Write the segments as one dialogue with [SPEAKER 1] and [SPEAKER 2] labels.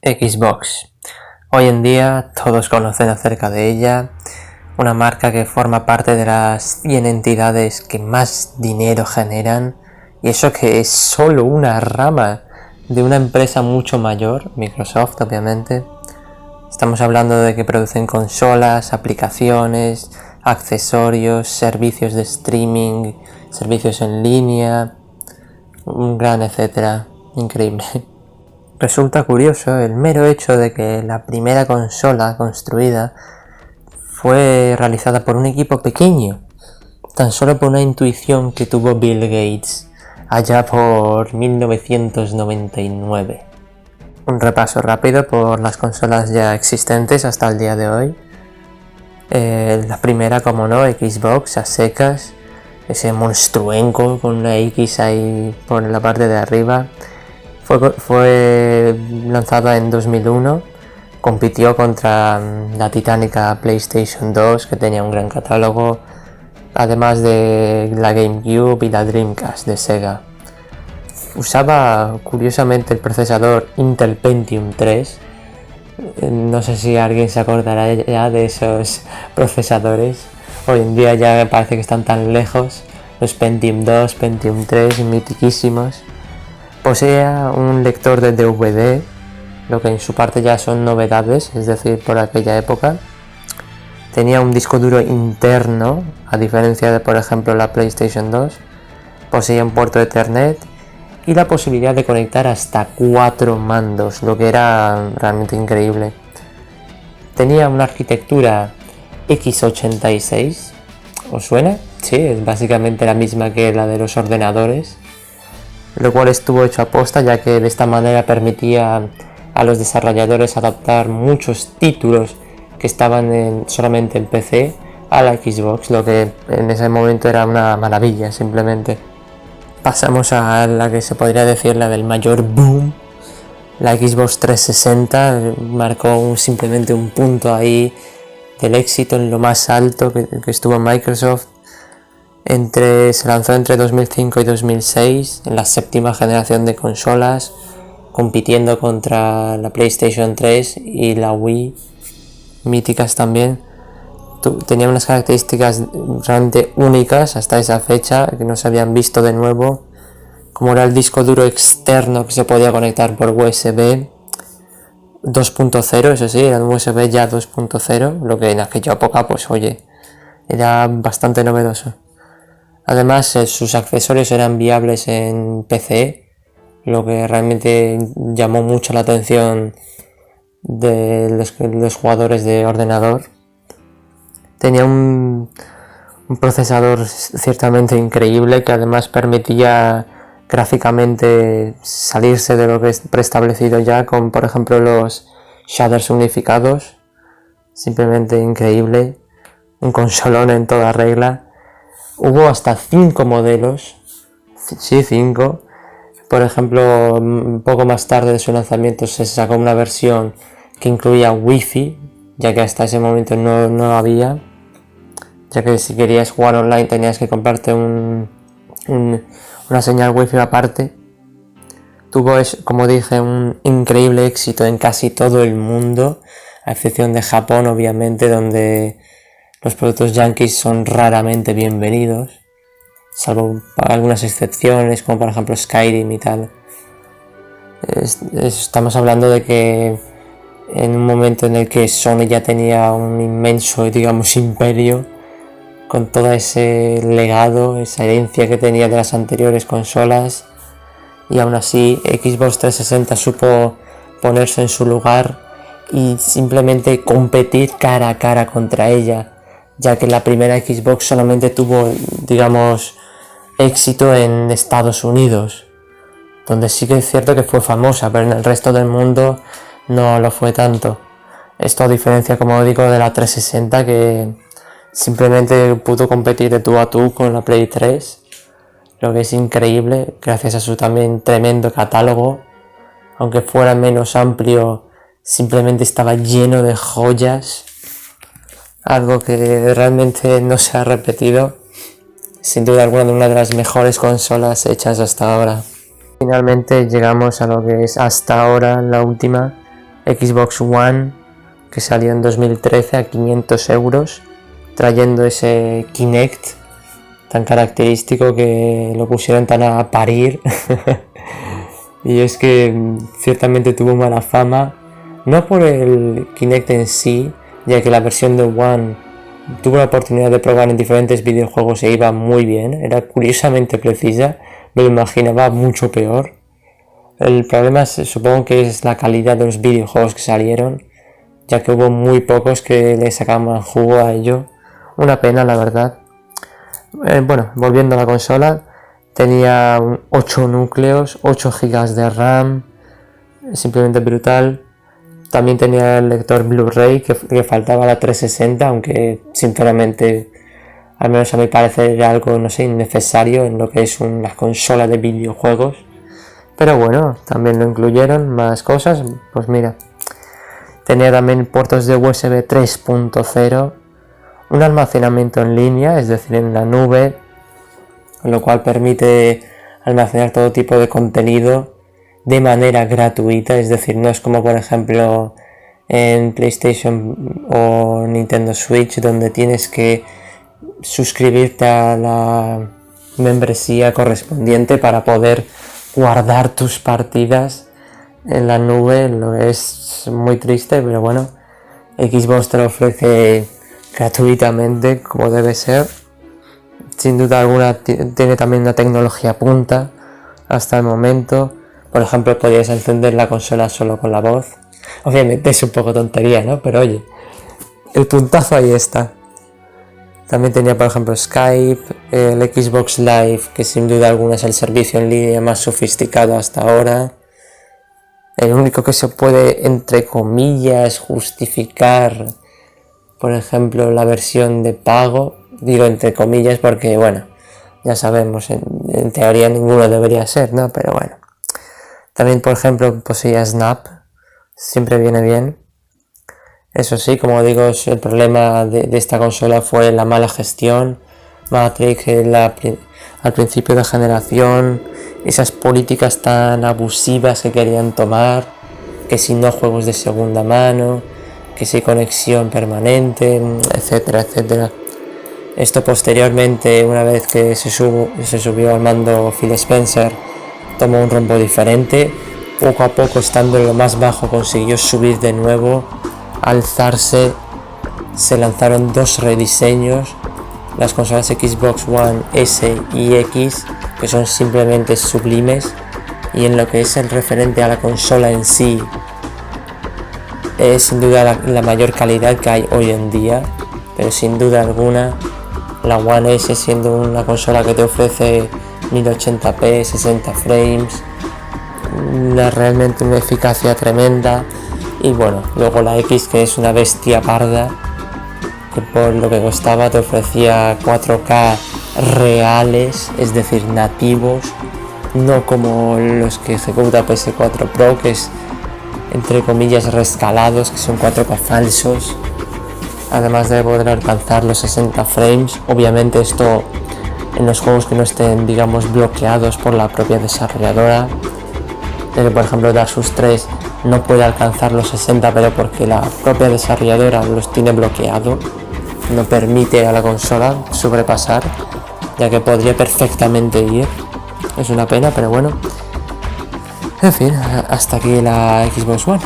[SPEAKER 1] Xbox. Hoy en día todos conocen acerca de ella, una marca que forma parte de las 100 entidades que más dinero generan, y eso que es solo una rama de una empresa mucho mayor, Microsoft obviamente. Estamos hablando de que producen consolas, aplicaciones, accesorios, servicios de streaming, servicios en línea, un gran etcétera, increíble. Resulta curioso el mero hecho de que la primera consola construida fue realizada por un equipo pequeño, tan solo por una intuición que tuvo Bill Gates allá por 1999. Un repaso rápido por las consolas ya existentes hasta el día de hoy. La primera, como no, Xbox a secas, ese monstruenco con una X ahí por la parte de arriba. Fue lanzada en 2001, compitió contra la titánica PlayStation 2, que tenía un gran catálogo, además de la GameCube y la Dreamcast de Sega. Usaba curiosamente el procesador Intel Pentium 3, no sé si alguien se acordará ya de esos procesadores, hoy en día ya parece que están tan lejos, los Pentium 2, Pentium 3, mitiquísimos. Poseía un lector de DVD, lo que en su parte ya son novedades, es decir, por aquella época. Tenía un disco duro interno, a diferencia de, por ejemplo, la PlayStation 2. Poseía un puerto de Ethernet y la posibilidad de conectar hasta 4 mandos, lo que era realmente increíble. Tenía una arquitectura x86, ¿os suena? Sí, es básicamente la misma que la de los ordenadores, lo cual estuvo hecho a posta, ya que de esta manera permitía a los desarrolladores adaptar muchos títulos que estaban solamente en PC a la Xbox, lo que en ese momento era una maravilla simplemente. Pasamos a la que se podría decir la del mayor boom. La Xbox 360 marcó simplemente un punto ahí del éxito en lo más alto que estuvo Microsoft. Se lanzó entre 2005 y 2006 en la séptima generación de consolas, compitiendo contra la PlayStation 3 y la Wii, míticas también. Tenía unas características realmente únicas hasta esa fecha, que no se habían visto de nuevo, como era el disco duro externo que se podía conectar por USB 2.0, eso sí, era un USB ya 2.0, lo que en aquella época, pues oye, era bastante novedoso. Además, sus accesorios eran viables en PC, lo que realmente llamó mucho la atención de los jugadores de ordenador. Tenía un procesador ciertamente increíble, que además permitía gráficamente salirse de lo que es preestablecido ya, con por ejemplo los shaders unificados. Simplemente increíble, un consolón en toda regla. Hubo hasta 5 modelos, sí, 5. Por ejemplo, un poco más tarde de su lanzamiento se sacó una versión que incluía Wi-Fi, ya que hasta ese momento no había, ya que si querías jugar online tenías que comprarte una señal Wi-Fi aparte. Tuvo, como dije, un increíble éxito en casi todo el mundo, a excepción de Japón, obviamente, donde los productos yankees son raramente bienvenidos, salvo algunas excepciones, como por ejemplo Skyrim y tal. Estamos hablando de que en un momento en el que Sony ya tenía un inmenso, digamos, imperio, con todo ese legado, esa herencia que tenía de las anteriores consolas, y aún así Xbox 360 supo ponerse en su lugar y simplemente competir cara a cara contra ella, ya que la primera Xbox solamente tuvo, digamos, éxito en Estados Unidos, donde sí que es cierto que fue famosa, pero en el resto del mundo no lo fue tanto. Esto a diferencia, como digo, de la 360, que simplemente pudo competir de tú a tú con la Play 3, lo que es increíble, gracias a su también tremendo catálogo. Aunque fuera menos amplio, simplemente estaba lleno de joyas, algo que realmente no se ha repetido. Sin duda alguna, una de las mejores consolas hechas hasta ahora. Finalmente llegamos a lo que es hasta ahora la última, Xbox One que salió en 2013 a 500 euros, trayendo ese Kinect tan característico que lo pusieron tan a parir. Y es que ciertamente tuvo mala fama, no por el Kinect en sí, ya que la versión de One tuvo la oportunidad de probar en diferentes videojuegos e iba muy bien, era curiosamente precisa, me lo imaginaba mucho peor. El problema supongo que es la calidad de los videojuegos que salieron, ya que hubo muy pocos que le sacaban jugo a ello. Una pena, la verdad. Bueno, volviendo a la consola, tenía 8 núcleos, 8 GB de RAM, simplemente brutal. También tenía el lector Blu-ray que faltaba la 360, aunque sinceramente, al menos a mi parecer, era algo, no sé, innecesario en lo que es una consola de videojuegos. Pero bueno, también lo incluyeron, más cosas, pues mira. Tenía también puertos de USB 3.0, un almacenamiento en línea, es decir, en la nube, lo cual permite almacenar todo tipo de contenido de manera gratuita, es decir, no es como por ejemplo en PlayStation o Nintendo Switch, donde tienes que suscribirte a la membresía correspondiente para poder guardar tus partidas en la nube. Lo es muy triste, pero bueno, Xbox te lo ofrece gratuitamente como debe ser. Sin duda alguna tiene también una tecnología punta hasta el momento. Por ejemplo, podías encender la consola solo con la voz. Obviamente es un poco tontería, ¿no? Pero oye, el puntazo ahí está. También tenía, por ejemplo, Skype, el Xbox Live, que sin duda alguna es el servicio en línea más sofisticado hasta ahora. El único que se puede, entre comillas, justificar, por ejemplo, la versión de pago. Digo entre comillas porque, bueno, ya sabemos, en teoría ninguno debería ser, ¿no? Pero bueno. También, por ejemplo, poseía Snap, siempre viene bien. Eso sí, como digo, el problema de esta consola fue la mala gestión, Matrix, al principio de generación, esas políticas tan abusivas que querían tomar, que si no juegos de segunda mano, que si conexión permanente, etcétera, etcétera. Esto posteriormente, una vez que se subió al mando Phil Spencer, tomó un rumbo diferente. Poco a poco, estando en lo más bajo, consiguió subir de nuevo, alzarse. Se lanzaron 2 rediseños, las consolas Xbox One S y X, que son simplemente sublimes, y en lo que es el referente a la consola en sí, es sin duda la mayor calidad que hay hoy en día, pero sin duda alguna la One S, siendo una consola que te ofrece 1080p, 60 frames, realmente una eficacia tremenda. Y bueno, luego la X, que es una bestia parda, que por lo que costaba te ofrecía 4K reales, es decir, nativos, no como los que ejecuta PS4 Pro, que es entre comillas rescalados, que son 4K falsos, además de poder alcanzar los 60 frames. Obviamente esto en los juegos que no estén, digamos, bloqueados por la propia desarrolladora. Por ejemplo, Dark Souls 3 no puede alcanzar los 60, pero porque la propia desarrolladora los tiene bloqueado, no permite a la consola sobrepasar, ya que podría perfectamente ir. Es una pena, pero bueno. En fin, hasta aquí la Xbox One.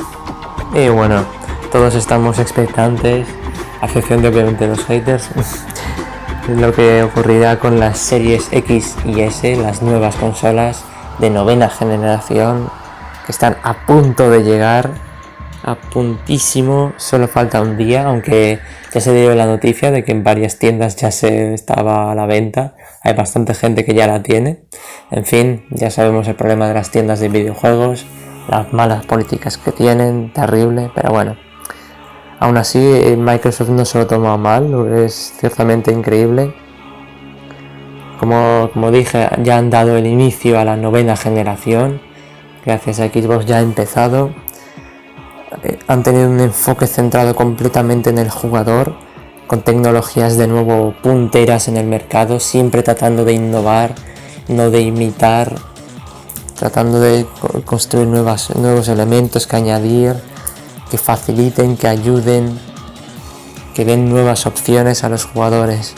[SPEAKER 1] Y bueno, todos estamos expectantes, a excepción de obviamente los haters, lo que ocurrirá con las series X y S, las nuevas consolas de 9ª generación, que están a punto de llegar, a puntísimo. Solo falta un día, aunque ya se dio la noticia de que en varias tiendas ya se estaba a la venta. Hay bastante gente que ya la tiene. En fin, ya sabemos el problema de las tiendas de videojuegos, las malas políticas que tienen, terrible, pero bueno. Aún así, Microsoft no se lo toma mal, lo que es ciertamente increíble. Como dije, ya han dado el inicio a la 9ª generación. Gracias a Xbox ya ha empezado. Han tenido un enfoque centrado completamente en el jugador, con tecnologías de nuevo punteras en el mercado, siempre tratando de innovar, no de imitar, tratando de construir nuevos elementos que añadir. que faciliten, que ayuden, que den nuevas opciones a los jugadores.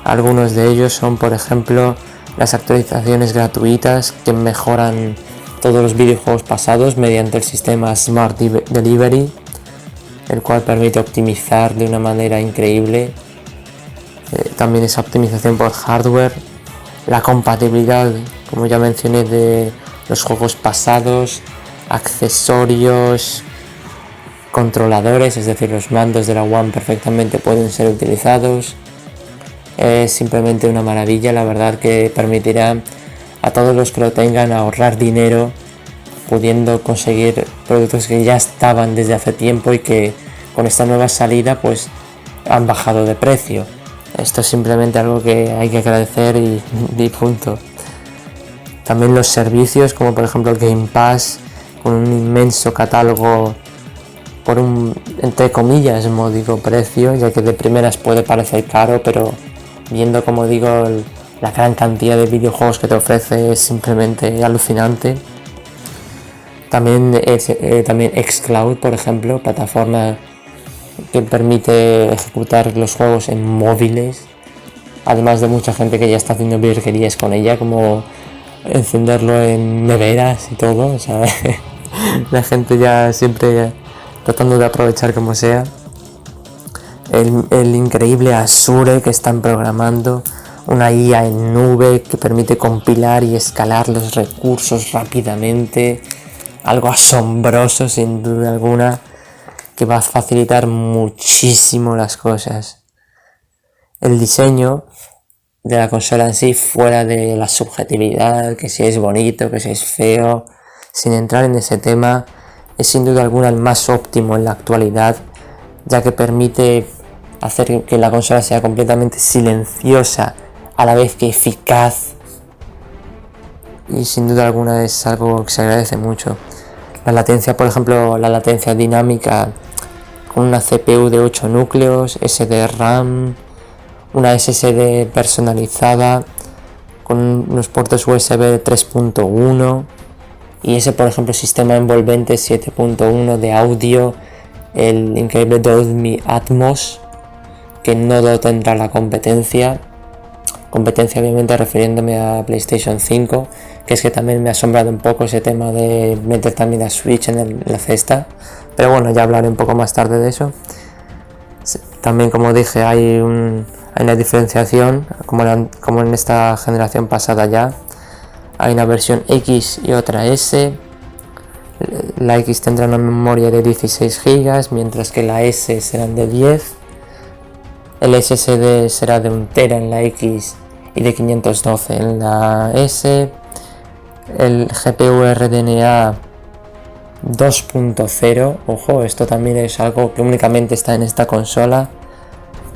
[SPEAKER 1] Algunos de ellos son, por ejemplo, las actualizaciones gratuitas que mejoran todos los videojuegos pasados mediante el sistema Smart Delivery, el cual permite optimizar de una manera increíble. También esa optimización por hardware, la compatibilidad, como ya mencioné, de los juegos pasados, accesorios, controladores, es decir, los mandos de la One perfectamente pueden ser utilizados. Es simplemente una maravilla, la verdad, que permitirá a todos los que lo tengan ahorrar dinero, pudiendo conseguir productos que ya estaban desde hace tiempo y que con esta nueva salida pues han bajado de precio. Esto es simplemente algo que hay que agradecer y punto. También los servicios, como por ejemplo el Game Pass, con un inmenso catálogo por un, entre comillas, módico precio, ya que de primeras puede parecer caro, pero viendo, como digo, la gran cantidad de videojuegos que te ofrece es simplemente alucinante. También xCloud, por ejemplo, plataforma que permite ejecutar los juegos en móviles, además de mucha gente que ya está haciendo virguerías con ella, como encenderlo en neveras y todo, o sea, la gente ya siempre tratando de aprovechar como sea. El increíble Azure que están programando, una IA en nube que permite compilar y escalar los recursos rápidamente, algo asombroso sin duda alguna, que va a facilitar muchísimo las cosas. El diseño de la consola en sí, fuera de la subjetividad, que si es bonito, que si es feo, sin entrar en ese tema, es sin duda alguna el más óptimo en la actualidad, ya que permite hacer que la consola sea completamente silenciosa a la vez que eficaz, y sin duda alguna es algo que se agradece mucho. La latencia, por ejemplo, la latencia dinámica con una CPU de 8 núcleos, SSD-RAM, una SSD personalizada con unos puertos USB 3.1 y ese, por ejemplo, sistema envolvente 7.1 de audio, el increíble Dolby Atmos, que no lo tendrá la competencia obviamente refiriéndome a PlayStation 5, que es que también me ha asombrado un poco ese tema de meter también la Switch en la cesta, pero bueno, ya hablaré un poco más tarde de eso. También, como dije, hay una diferenciación, como en esta generación pasada ya, hay una versión X y otra S. La X tendrá una memoria de 16 GB, mientras que la S serán de 10. El SSD será de 1 TB en la X y de 512 en la S. El GPU RDNA 2.0, ojo, esto también es algo que únicamente está en esta consola,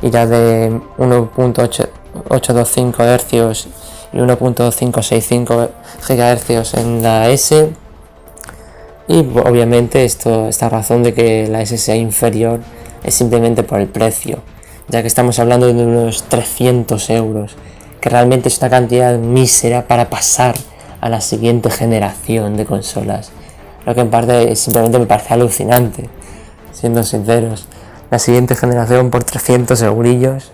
[SPEAKER 1] irá de 1.825 Hz y 1.565 GHz en la S. Y obviamente esta razón de que la S sea inferior es simplemente por el precio, ya que estamos hablando de unos 300 euros, que realmente es una cantidad mísera para pasar a la siguiente generación de consolas, lo que en parte simplemente me parece alucinante, siendo sinceros. La siguiente generación por 300 eurillos,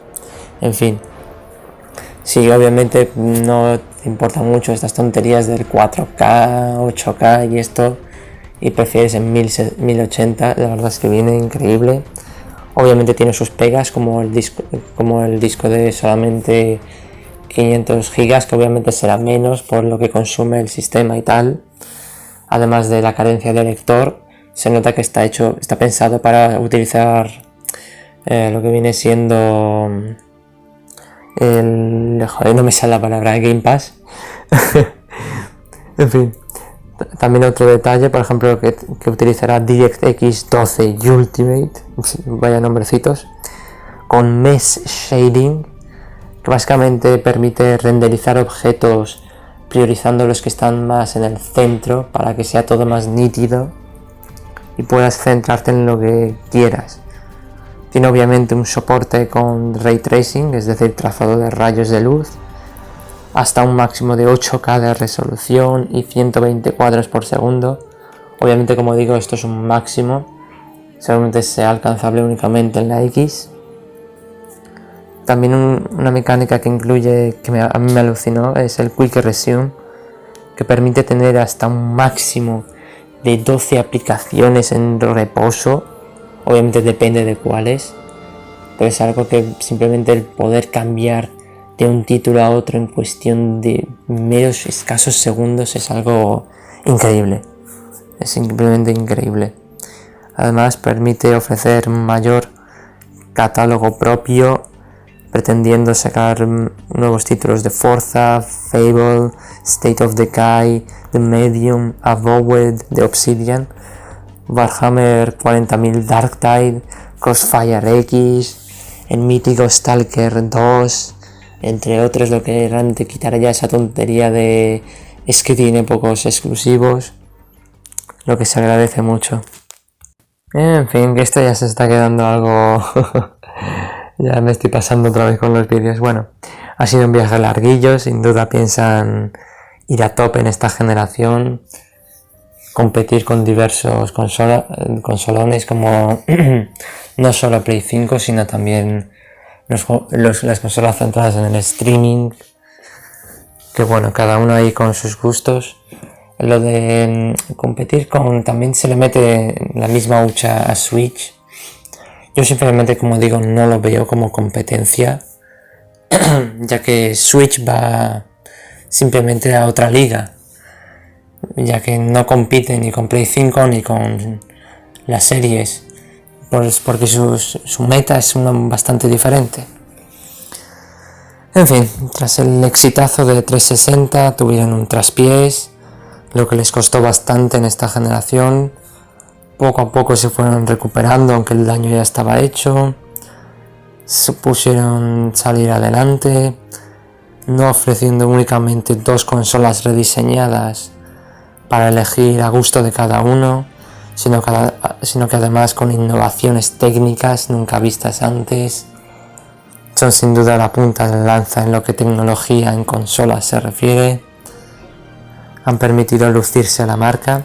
[SPEAKER 1] en fin. Sí, obviamente no te importan mucho estas tonterías del 4K, 8K y esto, y prefieres en 1080, la verdad es que viene increíble. Obviamente tiene sus pegas, como el disco de solamente 500 GB, que obviamente será menos por lo que consume el sistema y tal. Además de la carencia de lector, se nota que está pensado para utilizar lo que viene siendo no me sale la palabra, Game Pass. En fin, también otro detalle, por ejemplo, que utilizará DirectX 12 Ultimate, vaya nombrecitos, con Mesh Shading, que básicamente permite renderizar objetos priorizando los que están más en el centro para que sea todo más nítido y puedas centrarte en lo que quieras. Tiene obviamente un soporte con Ray Tracing, es decir, trazado de rayos de luz, hasta un máximo de 8K de resolución y 120 cuadros por segundo. Obviamente, como digo, esto es un máximo, Seguramente sea alcanzable únicamente en la X. También una mecánica que incluye, que a mí me alucinó, es el Quick Resume, que permite tener hasta un máximo de 12 aplicaciones en reposo. Obviamente depende de cuáles, pero es algo que simplemente el poder cambiar de un título a otro en cuestión de meros escasos segundos es algo increíble. Es simplemente increíble. Además permite ofrecer un mayor catálogo propio, pretendiendo sacar nuevos títulos de Forza, Fable, State of Decay, The Medium, Avowed, de Obsidian, Warhammer 40.000 Darktide, Crossfire X, el mítico Stalker 2, entre otros, lo que realmente quitará ya esa tontería de es que tiene pocos exclusivos, lo que se agradece mucho. En fin, que esto ya se está quedando algo... Ya me estoy pasando otra vez con los vídeos. Bueno, ha sido un viaje larguillo, sin duda piensan ir a tope en esta generación, competir con diversos consolones como no solo Play 5, sino también las consolas centradas en el streaming, que bueno, cada uno ahí con sus gustos. Lo de competir también se le mete la misma hucha a Switch. Yo simplemente, como digo, no lo veo como competencia, ya que Switch va simplemente a otra liga, ya que no compite ni con Play 5 ni con las series, pues porque su meta es bastante diferente. En fin, tras el exitazo de 360 tuvieron un traspiés, lo que les costó bastante en esta generación. Poco a poco se fueron recuperando, aunque el daño ya estaba hecho. Supusieron salir adelante, no ofreciendo únicamente 2 consolas rediseñadas para elegir a gusto de cada uno, sino que además con innovaciones técnicas nunca vistas antes. Son sin duda la punta de lanza en lo que tecnología en consolas se refiere. Han permitido lucirse a la marca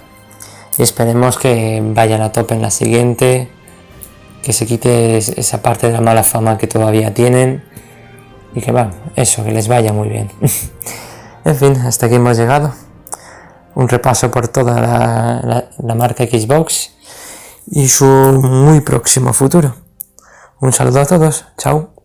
[SPEAKER 1] y esperemos que vayan a tope en la siguiente, que se quite esa parte de la mala fama que todavía tienen y que que les vaya muy bien. En fin, hasta aquí hemos llegado. Un repaso por toda la marca Xbox y su muy próximo futuro. Un saludo a todos, chao.